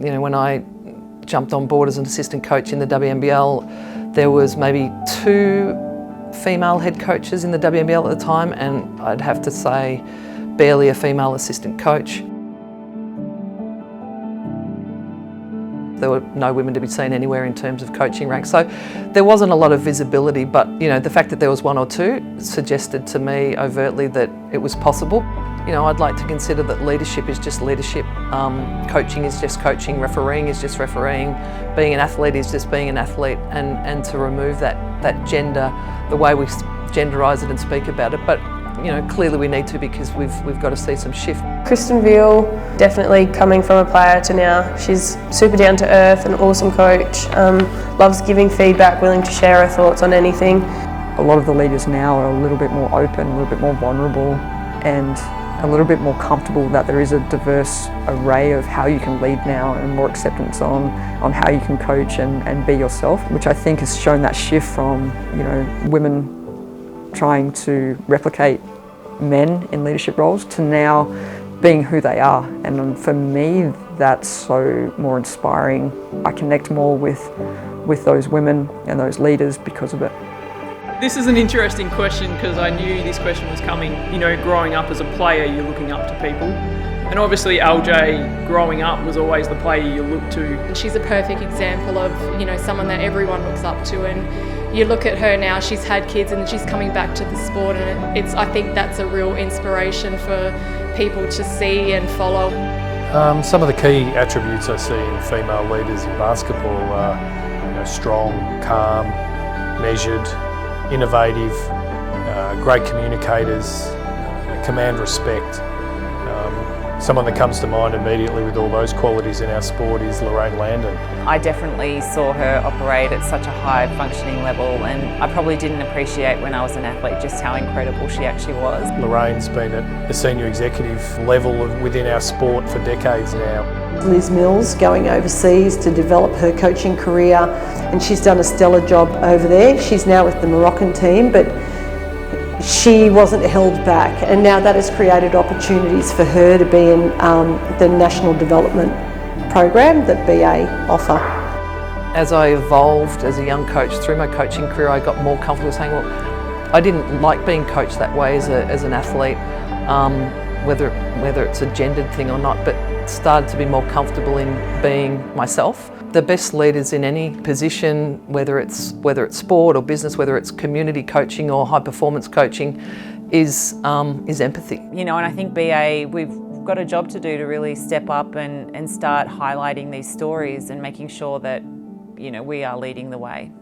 You know, when I jumped on board as an assistant coach in the WNBL, there was maybe 2 female head coaches in the WNBL at the time, and I'd have to say barely a female assistant coach. There were no women to be seen anywhere in terms of coaching ranks, so there wasn't a lot of visibility, but you know, the fact that there was 1 or 2 suggested to me overtly that it was possible. You know, I'd like to consider that leadership is just leadership, coaching is just coaching, refereeing is just refereeing, being an athlete is just being an athlete, and to remove that gender, the way we genderise it and speak about it. But you know, clearly we need to, because we've got to see some shift. Kristen Veal, definitely coming from a player to now, she's super down to earth, an awesome coach, loves giving feedback, willing to share her thoughts on anything. A lot of the leaders now are a little bit more open, a little bit more vulnerable, and a little bit more comfortable that there is a diverse array of how you can lead now, and more acceptance on how you can coach and be yourself, which I think has shown that shift from, you know, women trying to replicate men in leadership roles to now being who they are. And for me, that's so more inspiring. I connect more with those women and those leaders because of it. This is an interesting question, because I knew this question was coming. You know, growing up as a player, you're looking up to people. And obviously LJ, growing up, was always the player you looked to. And she's a perfect example of, you know, someone that everyone looks up to. And you look at her now, she's had kids and she's coming back to the sport, and I think that's a real inspiration for people to see and follow. Some of the key attributes I see in female leaders in basketball are, you know, strong, calm, measured, innovative, great communicators, command respect. Someone that comes to mind immediately with all those qualities in our sport is Lorraine Landon. I definitely saw her operate at such a high functioning level, and I probably didn't appreciate when I was an athlete just how incredible she actually was. Lorraine's been at a senior executive level within our sport for decades now. Liz Mills going overseas to develop her coaching career, and she's done a stellar job over there. She's now with the Moroccan team, but she wasn't held back, and now that has created opportunities for her to be in the National Development Program that BA offer. As I evolved as a young coach through my coaching career, I got more comfortable saying, well, I didn't like being coached that way as an athlete, whether it's a gendered thing or not, but started to be more comfortable in being myself. The best leaders in any position, whether it's sport or business, whether it's community coaching or high performance coaching, is empathy. You know, and I think BA, we've got a job to do to really step up and start highlighting these stories and making sure that, you know, we are leading the way.